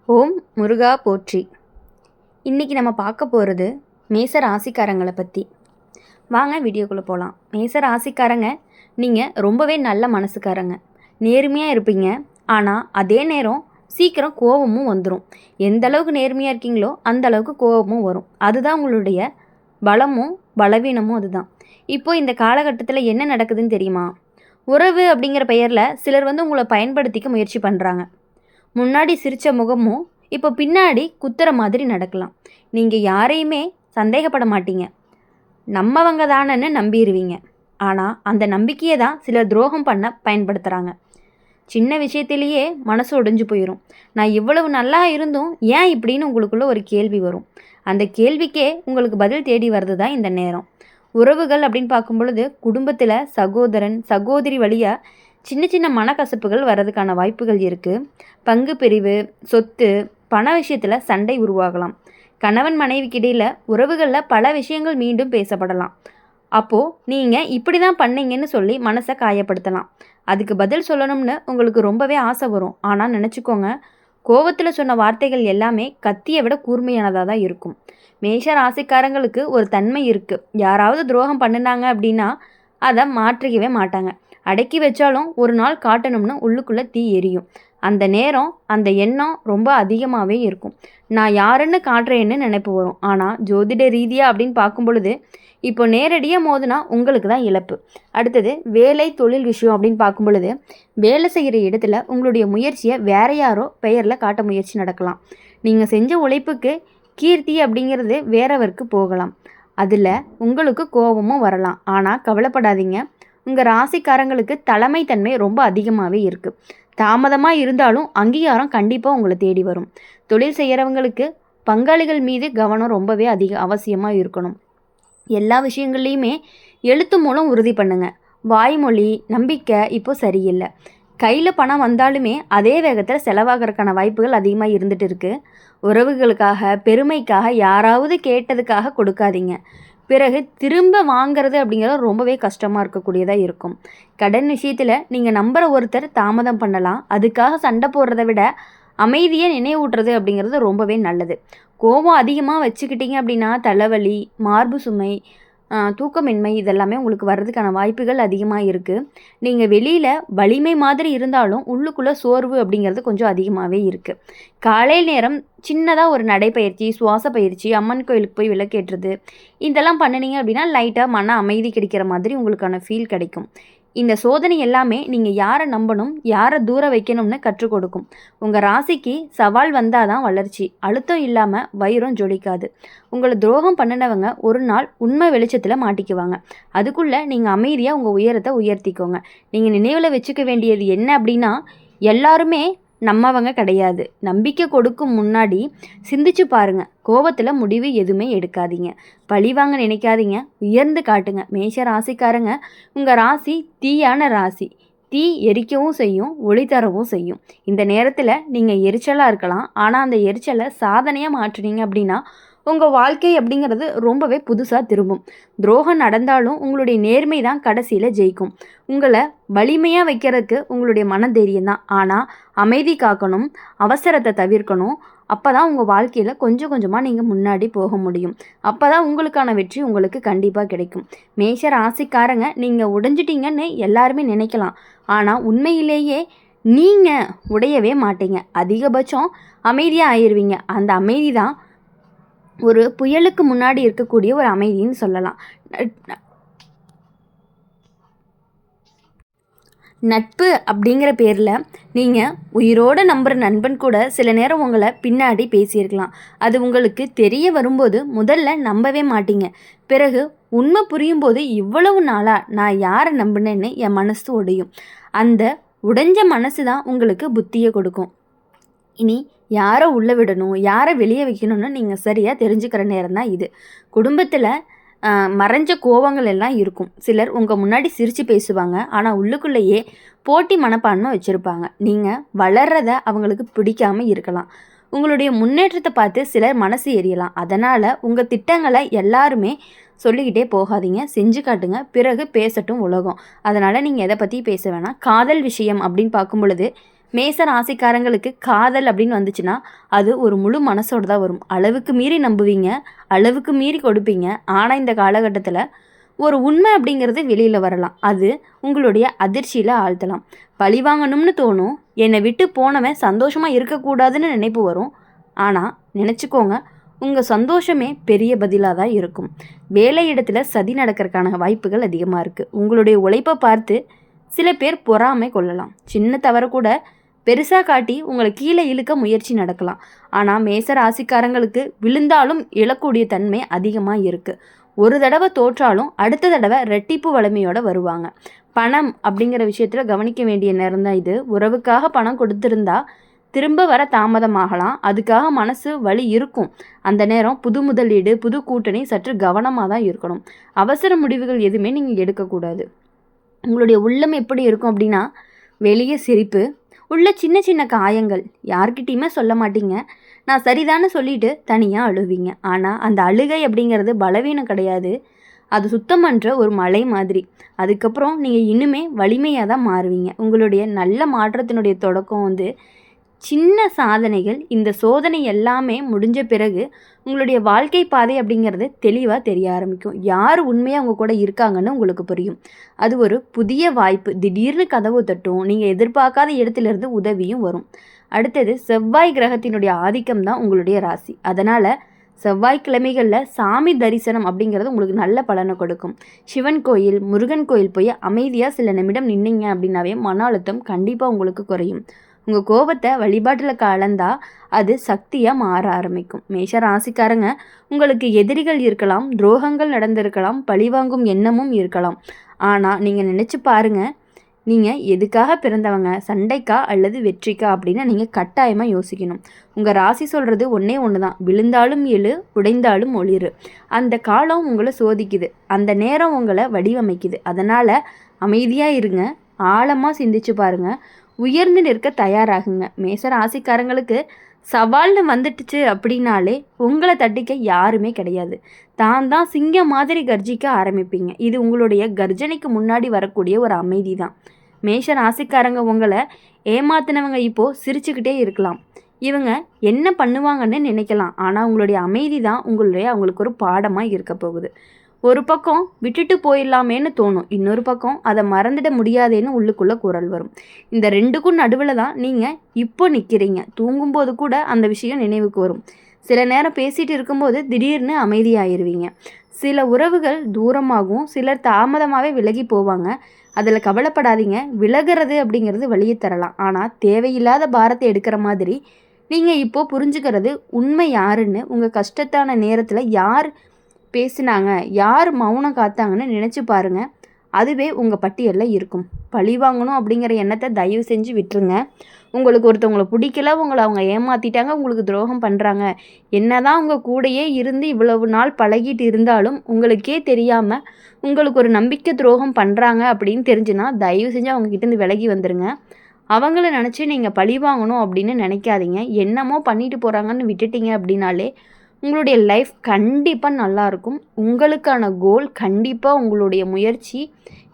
ஓம் முருகா போற்றி. இன்றைக்கி நம்ம பார்க்க போகிறது மேச ராசிக்காரங்களை பற்றி. வாங்க வீடியோக்குள்ளே போகலாம். மேச ராசிக்காரங்க நீங்கள் ரொம்பவே நல்ல மனசுக்காரங்க, நேர்மையாக இருப்பீங்க. ஆனால் அதே நேரம் சீக்கிரம் கோபமும் வந்துடும். எந்த அளவுக்கு நேர்மையாக இருக்கீங்களோ அந்த அளவுக்கு கோபமும் வரும். அதுதான் உங்களுடைய பலமும் பலவீனமும். அதுதான் இப்போது இந்த காலகட்டத்தில் என்ன நடக்குதுன்னு தெரியுமா? உறவு அப்படிங்கிற பெயரில் சிலர் உங்களை பயன்படுத்திக்க முயற்சி பண்ணுறாங்க. முன்னாடி சிரித்த முகமும் இப்போ பின்னாடி குத்துற மாதிரி நடக்கலாம். நீங்கள் யாரையுமே சந்தேகப்பட மாட்டீங்க, நம்மவங்க தானன்னு நம்பிடுவீங்க. ஆனால் அந்த நம்பிக்கையை தான் சிலர் துரோகம் பண்ண பயன்படுத்துகிறாங்க. சின்ன விஷயத்திலேயே மனசு உடைஞ்சு போயிடும். நான் இவ்வளவு நல்லா இருந்தும் ஏன் இப்படின்னு உங்களுக்குள்ள ஒரு கேள்வி வரும். அந்த கேள்விக்கே உங்களுக்கு பதில் தேடி வர்றது தான் இந்த நேரம். உறவுகள் அப்படின்னு பார்க்கும் பொழுது குடும்பத்தில் சகோதரன் சகோதரி வழியாக சின்ன சின்ன மனக்கசப்புகள் வர்றதுக்கான வாய்ப்புகள் இருக்குது. பங்கு பிரிவு, சொத்து, பண விஷயத்தில் சண்டை உருவாகலாம். கணவன் மனைவிக்கு இடையில் உறவுகளில் பல விஷயங்கள் மீண்டும் பேசப்படலாம். அப்போது நீங்கள் இப்படி தான் பண்ணீங்கன்னு சொல்லி மனசை காயப்படுத்தலாம். அதுக்கு பதில் சொல்லணும்னு உங்களுக்கு ரொம்பவே ஆசை வரும். ஆனால் நினச்சிக்கோங்க, கோவத்தில் சொன்ன வார்த்தைகள் எல்லாமே கத்தியை விட கூர்மையானதாக தான் இருக்கும். மேஷ ராசிக்காரங்களுக்கு ஒரு தன்மை இருக்குது. யாராவது துரோகம் பண்ணினாங்க அப்படின்னா அதை மாற்றிக்கவே மாட்டாங்க. அடக்கி வச்சாலும் ஒரு நாள் காட்டணும்னு உள்ளுக்குள்ளே தீ எரியும். அந்த நேரம் அந்த எண்ணம் ரொம்ப அதிகமாகவே இருக்கும். நான் யாருன்னு காட்டுறேன்னு நினைப்பு வரும். ஆனால் ஜோதிட ரீதியாக அப்படின்னு பார்க்கும் பொழுது இப்போ நேரடியாக மோதுனா உங்களுக்கு தான் இழப்பு. அடுத்தது வேலை தொழில் விஷயம் அப்படின்னு பார்க்கும் பொழுது வேலை செய்கிற இடத்துல உங்களுடைய முயற்சியை வேற யாரோ பெயரில் காட்ட முயற்சி நடக்கலாம். நீங்கள் செஞ்ச உழைப்புக்கு கீர்த்தி அப்படிங்கிறது வேறவருக்கு போகலாம். அதில் உங்களுக்கு கோபமும் வரலாம். ஆனால் கவலைப்படாதீங்க, உங்கள் ராசிக்காரங்களுக்கு தலைமைத்தன்மை ரொம்ப அதிகமாகவே இருக்குது. தாமதமாக இருந்தாலும் அங்கீகாரம் கண்டிப்பாக உங்களை தேடி வரும். தொழில் செய்கிறவங்களுக்கு பங்காளிகள் மீது கவனம் ரொம்பவே அவசியமாக இருக்கணும். எல்லா விஷயங்கள்லையுமே எழுத்து மூலம் உறுதி பண்ணுங்க. வாய்மொழி நம்பிக்கை இப்போ சரியில்லை. கையில் பணம் வந்தாலுமே அதே வேகத்தில் செலவாகிறதுக்கான வாய்ப்புகள் அதிகமாக இருந்துகிட்டு இருக்குது. உறவுகளுக்காக பெருமைக்காக யாராவது கேட்டதுக்காக கொடுக்காதீங்க. பிறகு திரும்ப வாங்கிறது அப்படிங்கிறது ரொம்பவே கஷ்டமாக இருக்கக்கூடியதாக இருக்கும். கடன் விஷயத்தில் நீங்கள் நம்புகிற ஒருத்தர் தாமதம் பண்ணலாம். அதுக்காக சண்டை போடுறத விட அமைதியை நினைவூட்டுறது அப்படிங்கிறது ரொம்பவே நல்லது. கோபம் அதிகமாக வச்சுக்கிட்டீங்க அப்படின்னா தலைவலி, மார்பு சுமை, தூக்கமின்மை இதெல்லாமே உங்களுக்கு வர்றதுக்கான வாய்ப்புகள் அதிகமாக இருக்குது. நீங்கள் வெளியில் வலிமை மாதிரி இருந்தாலும் உள்ளுக்குள்ளே சோர்வு அப்படிங்கிறது கொஞ்சம் அதிகமாகவே இருக்குது. காலை நேரம் சின்னதாக ஒரு நடைப்பயிற்சி, சுவாச பயிற்சி, அம்மன் கோயிலுக்கு போய் விளக்கேற்றுறது இதெல்லாம் பண்ணினீங்க அப்படின்னா லைட்டாக மன அமைதி கிடைக்கிற மாதிரி உங்களுக்கான ஃபீல் கிடைக்கும். இந்த சோதனை எல்லாமே நீங்கள் யாரை நம்பணும், யாரை தூர வைக்கணும்னு கற்றுக் கொடுக்கும். உங்கள் ராசிக்கு சவால் வந்தால் தான் வளர்ச்சி. அழுத்தம் இல்லாமல் வைரம் ஜொலிக்காது. உங்களை துரோகம் பண்ணினவங்க ஒரு நாள் உண்மை வெளிச்சத்தில் மாட்டிக்குவாங்க. அதுக்குள்ளே நீங்கள் அமைதியாக உங்கள் உயரத்தை உயர்த்திக்கோங்க. நீங்கள் நினைவில் வச்சுக்க வேண்டியது என்ன அப்படின்னா, எல்லாருமே நம்மவங்க கிடையாது. நம்பிக்கை கொடுக்கும் முன்னாடி சிந்திச்சு பாருங்கள். கோபத்தில் முடிவு எதுவுமே எடுக்காதீங்க. பழிவாங்க நினைக்காதீங்க, உயர்ந்து காட்டுங்க. மேஷ ராசிக்காரங்க, உங்கள் ராசி தீயான ராசி. தீ எரிக்கவும் செய்யும், ஒளி தரவும் செய்யும். இந்த நேரத்தில் நீங்கள் எரிச்சலாக இருக்கலாம். ஆனால் அந்த எரிச்சலை சாதனையாக மாற்றுனீங்க அப்படின்னா உங்கள் வாழ்க்கை அப்படிங்கிறது ரொம்பவே புதுசாக திரும்பும். துரோகம் நடந்தாலும் உங்களுடைய நேர்மை தான் கடைசியில் ஜெயிக்கும். உங்களை வலிமையாக வைக்கிறதுக்கு உங்களுடைய மனதைரியம் தான். ஆனால் அமைதி காக்கணும், அவசரத்தை தவிர்க்கணும். அப்போ தான் உங்கள் வாழ்க்கையில் கொஞ்சம் கொஞ்சமாக நீங்கள் முன்னாடி போக முடியும். அப்போ தான் உங்களுக்கான வெற்றி உங்களுக்கு கண்டிப்பாக கிடைக்கும். மேஷ ராசிக்காரங்க, நீங்கள் உடைஞ்சிட்டிங்கன்னு எல்லாருமே நினைக்கலாம். ஆனால் உண்மையிலேயே நீங்கள் உடையவே மாட்டீங்க. அதிகபட்சம் அமைதியாக ஆயிடுவீங்க. அந்த அமைதி தான் ஒரு புயலுக்கு முன்னாடி இருக்கக்கூடிய ஒரு அமைதின்னு சொல்லலாம். நட்பு அப்படிங்கிற பேரில் நீங்கள் உயிரோடு நம்புகிற நண்பன் கூட சில நேரம் உங்களை பின்னாடி பேசியிருக்கலாம். அது உங்களுக்கு தெரிய வரும்போது முதல்ல நம்பவே மாட்டீங்க. பிறகு உண்மை புரியும் போது இவ்வளவு நாளாக நான் யாரை நம்பினேன்னு என் மனசு உடையும். அந்த உடைஞ்ச மனசு தான் உங்களுக்கு புத்தியை கொடுக்கும். இனி யாரை உள்ளே விடணும், யாரை வெளியே வைக்கணும்னு நீங்கள் சரியாக தெரிஞ்சுக்கிற நேரம் தான் இது. குடும்பத்தில் மறைஞ்ச கோபங்கள் எல்லாம் இருக்கும். சிலர் உங்கள் முன்னாடி சிரித்து பேசுவாங்க, ஆனால் உள்ளுக்குள்ளேயே போட்டி மனப்பான்மை வச்சுருப்பாங்க. நீங்கள் வளர்றத அவங்களுக்கு பிடிக்காமல் இருக்கலாம். உங்களுடைய முன்னேற்றத்தை பார்த்து சிலர் மனசு எரியலாம். அதனால் உங்கள் திட்டங்களை எல்லாருமே சொல்லிக்கிட்டே போகாதீங்க, செஞ்சு காட்டுங்க. பிறகு பேசட்டும் உலகம். அதனால் நீங்கள் எதை பற்றி பேச வேணாம். காதல் விஷயம் அப்படின்னு பார்க்கும் பொழுது மேச ராசிக்காரங்களுக்கு காதல் அப்படின்னு வந்துச்சுன்னா அது ஒரு முழு மனசோடு தான் வரும். அளவுக்கு மீறி நம்புவீங்க, அளவுக்கு மீறி கொடுப்பீங்க. ஆனால் இந்த காலகட்டத்தில் ஒரு உண்மை அப்படிங்கிறது வெளியில் வரலாம். அது உங்களுடைய அதிர்ச்சியில் ஆழ்த்தலாம். பழி வாங்கணும்னு தோணும். என்னை விட்டு போனவன் சந்தோஷமாக இருக்கக்கூடாதுன்னு நினைப்பு வரும். ஆனால் நினச்சிக்கோங்க, உங்கள் சந்தோஷமே பெரிய பதிலாக தான் இருக்கும். வேலை இடத்துல சதி நடக்கிறதுக்கான வாய்ப்புகள் அதிகமாக இருக்குது. உங்களுடைய உழைப்பை பார்த்து சில பேர் பொறாமை கொள்ளலாம். சின்ன தவறு கூட பெருசாக காட்டி உங்களை கீழே இழுக்க முயற்சி நடக்கலாம். ஆனால் மேச ராசிக்காரங்களுக்கு விழுந்தாலும் எழக்கூடிய தன்மை அதிகமாக இருக்குது. ஒரு தடவை தோற்றாலும் அடுத்த தடவை ரெட்டிப்பு வலிமையோடு வருவாங்க. பணம் அப்படிங்கிற விஷயத்தில் கவனிக்க வேண்டிய நேரம் தான் இது. உறவுக்காக பணம் கொடுத்துருந்தா திரும்ப வர தாமதமாகலாம். அதுக்காக மனசு வலி இருக்கும். அந்த நேரம் புது முதலீடு, புது கூட்டணி சற்று கவனமாக தான் இருக்கணும். அவசர முடிவுகள் எதுவுமே நீங்கள் எடுக்கக்கூடாது. உங்களுடைய உள்ளம் எப்படி இருக்கும் அப்படின்னா, வெளியே சிரிப்பு, உள்ள சின்ன சின்ன காயங்கள், யார்கிட்டையுமே சொல்ல மாட்டீங்க. நான் சரிதான்னு சொல்லிட்டு தனியாக அழுவீங்க. ஆனால் அந்த அழுகை அப்படிங்கிறது பலவீனம் கிடையாது. அது சுத்தம் பண்ணுற ஒரு மலை மாதிரி. அதுக்கப்புறம் நீங்கள் இன்னுமே வலிமையாக தான் மாறுவீங்க. உங்களுடைய நல்ல மாற்றத்தினுடைய தொடக்கம் சின்ன சாதனைகள். இந்த சோதனை எல்லாமே முடிஞ்ச பிறகு உங்களுடைய வாழ்க்கை பாதை அப்படிங்கிறது தெளிவாக தெரிய ஆரம்பிக்கும். யார் உண்மையாக உங்கள் கூட இருக்காங்கன்னு உங்களுக்கு புரியும். அது ஒரு புதிய வாய்ப்பு. திடீர்னு கதவு தட்டும். நீங்கள் எதிர்பார்க்காத இடத்துலேருந்து உதவியும் வரும். அடுத்தது, செவ்வாய் கிரகத்தினுடைய ஆதிக்கம் தான் உங்களுடைய ராசி. அதனால் செவ்வாய்க்கிழமைகளில் சாமி தரிசனம் அப்படிங்கிறது உங்களுக்கு நல்ல பலனை கொடுக்கும். சிவன் கோயில், முருகன் கோயில் போய் அமைதியாக சில நிமிடம் நின்னீங்க அப்படின்னாவே மன அழுத்தம் கண்டிப்பாக உங்களுக்கு குறையும். உங்கள் கோபத்தை வழிபாட்டில் கலந்தா அது சக்தியாக மாற ஆரம்பிக்கும். மேஷ ராசிக்காரங்க, உங்களுக்கு எதிரிகள் இருக்கலாம், துரோகங்கள் நடந்திருக்கலாம், பழிவாங்கும் எண்ணமும் இருக்கலாம். ஆனால் நீங்கள் நினச்சி பாருங்கள், நீங்கள் எதுக்காக பிறந்தவங்க, சண்டைக்கா அல்லது வெற்றிக்கா அப்படின்னு நீங்கள் கட்டாயமாக யோசிக்கணும். உங்கள் ராசி சொல்கிறது ஒன்றே ஒன்று தான், விழுந்தாலும் எழு, உடைந்தாலும் ஒளிரு. அந்த காலம் உங்களை சோதிக்குது, அந்த நேரம் உங்களை வடிவமைக்குது. அதனால் அமைதியாக இருங்க, ஆழமாக சிந்திச்சு பாருங்கள், உயர்ந்து நிற்க தயாராகுங்க. மேச ராசிக்காரங்களுக்கு சவால்னு வந்துட்டுச்சு அப்படின்னாலே உங்களை தட்டிக்க யாருமே கிடையாது. தான் சிங்கம் மாதிரி கர்ஜிக்க ஆரம்பிப்பீங்க. இது உங்களுடைய கர்ஜனைக்கு முன்னாடி வரக்கூடிய ஒரு அமைதி தான். மேஷ ராசிக்காரங்க உங்களை ஏமாத்தினவங்க இப்போது சிரிச்சுக்கிட்டே இருக்கலாம். இவங்க என்ன பண்ணுவாங்கன்னு நினைக்கலாம். ஆனால் உங்களுடைய அமைதி தான் அவங்களுக்கு ஒரு பாடமாக இருக்க போகுது. ஒரு பக்கம் விட்டுட்டு போயிடலாமேன்னு தோணும், இன்னொரு பக்கம் அதை மறந்துட முடியாதேன்னு உள்ளுக்குள்ளே குரல் வரும். இந்த ரெண்டுக்கும் நடுவில் தான் நீங்கள் இப்போ நிற்கிறீங்க. தூங்கும்போது கூட அந்த விஷயம் நினைவுக்கு வரும். சில நேரம் பேசிகிட்டு இருக்கும்போது திடீர்னு அமைதியாயிருவீங்க. சில உறவுகள் தூரமாகவும் சிலர் தாமதமாகவே விலகி போவாங்க. அதில் கவலைப்படாதீங்க. விலகிறது அப்படிங்கிறது வழியை தரலாம். ஆனால் தேவையில்லாத பாரத்தை எடுக்கிற மாதிரி நீங்கள் இப்போது புரிஞ்சுக்கிறது உண்மை யாருன்னு, உங்கள் கஷ்டத்தான நேரத்தில் யார் பேசினாங்க, யார் மௌனம் காத்தாங்கன்னு நினச்சி பாருங்கள். அதுவே உங்கள் பட்டியலில் இருக்கும். பழி வாங்கணும் அப்படிங்கிற எண்ணத்தை தயவு செஞ்சு விட்டுருங்க. உங்களுக்கு ஒருத்தவங்களை பிடிக்கல, அவங்க ஏமாற்றிட்டாங்க, உங்களுக்கு துரோகம் பண்ணுறாங்க, என்னதான் உங்கள் கூடையே இருந்து இவ்வளவு நாள் பழகிட்டு இருந்தாலும் உங்களுக்கே தெரியாமல் உங்களுக்கு ஒரு நம்பிக்கை துரோகம் பண்ணுறாங்க அப்படின்னு தெரிஞ்சுன்னா தயவு செஞ்சு அவங்கக்கிட்டேருந்து விலகி வந்துடுங்க. அவங்கள நினச்சி நீங்கள் பழி வாங்கணும் அப்படின்னு நினைக்காதீங்க. என்னமோ பண்ணிட்டு போகிறாங்கன்னு விட்டுட்டீங்க அப்படின்னாலே உங்களுடைய லைஃப் கண்டிப்பாக நல்லாயிருக்கும். உங்களுக்கான கோல் கண்டிப்பாக, உங்களுடைய முயற்சி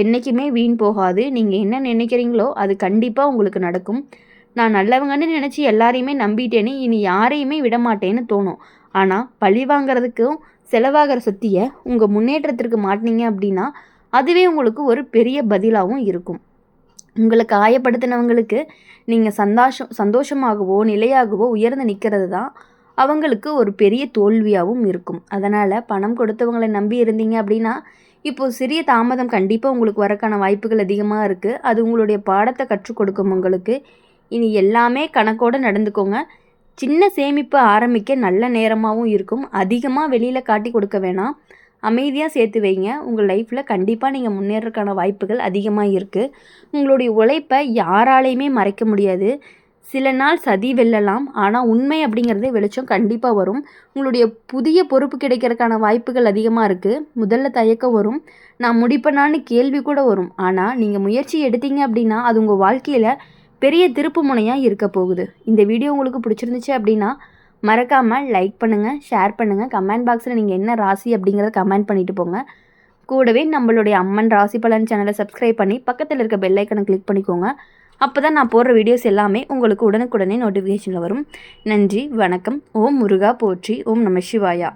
என்றைக்குமே வீண் போகாது. நீங்கள் என்ன நினைக்கிறீங்களோ அது கண்டிப்பாக உங்களுக்கு நடக்கும். நான் நல்லவங்கன்னு நினச்சி எல்லாரையுமே நம்பிட்டேன்னு இனி யாரையுமே விடமாட்டேன்னு தோணும். ஆனால் பழி வாங்கிறதுக்கும் செலவாகிற சொத்தியை உங்கள் முன்னேற்றத்திற்கு மாட்டினீங்க அப்படின்னா அதுவே உங்களுக்கு ஒரு பெரிய பதிலாகவும் இருக்கும். உங்களை காயப்படுத்தினவங்களுக்கு நீங்கள் சந்தோஷமாகவோ நிலையாகவோ உயர்ந்து நிற்கிறது தான் அவங்களுக்கு ஒரு பெரிய தோல்வியாகவும் இருக்கும். அதனால் பணம் கொடுத்தவங்களை நம்பி இருந்தீங்க அப்படின்னா இப்போது சிறிய தாமதம் கண்டிப்பாக உங்களுக்கு வரக்கான வாய்ப்புகள் அதிகமாக இருக்குது. அது உங்களுடைய பாடத்தை கற்றுக் கொடுக்கும் உங்களுக்கு. இனி எல்லாமே கணக்கோடு நடந்துக்கோங்க. சின்ன சேமிப்பு ஆரம்பிக்க நல்ல நேரமாகவும் இருக்கும். அதிகமாக வெளியில் காட்டி கொடுக்க வேணாம், அமைதியாக சேர்த்து வைங்க. உங்கள் லைஃப்பில் கண்டிப்பாக நீங்கள் முன்னேறக்கான வாய்ப்புகள் அதிகமாக இருக்குது. உங்களுடைய உழைப்பை யாராலையுமே மறைக்க முடியாது. சில நாள் சதி வெல்லலாம், ஆனால் உண்மை அப்படிங்கிறதே வெளிச்சம் கண்டிப்பாக வரும். உங்களுடைய புதிய பொறுப்பு கிடைக்கிறதுக்கான வாய்ப்புகள் அதிகமாக இருக்குது. முதல்ல தயக்கம் வரும், நான் முடிப்பேனான்னு கேள்வி கூட வரும். ஆனால் நீங்கள் முயற்சி எடுத்தீங்க அப்படின்னா அது உங்கள் வாழ்க்கையில் பெரிய திருப்பு முனையாக இருக்க போகுது. இந்த வீடியோ உங்களுக்கு பிடிச்சிருந்துச்சு அப்படின்னா மறக்காமல் லைக் பண்ணுங்கள், ஷேர் பண்ணுங்கள். கமெண்ட் பாக்ஸில் நீங்கள் என்ன ராசி அப்படிங்கிறத கமெண்ட் பண்ணிட்டு போங்க. கூடவே நம்மளுடைய அம்மன் ராசி பலன் சேனலை சப்ஸ்கிரைப் பண்ணி பக்கத்தில் இருக்க பெல் ஐக்கனை கிளிக் பண்ணிக்கோங்க. அப்போ தான் நான் போடுற வீடியோஸ் எல்லாமே உங்களுக்கு உடனுக்குடனே நோட்டிஃபிகேஷனில் வரும். நன்றி, வணக்கம். ஓம் முருகா போற்றி. ஓம் நம சிவாயா.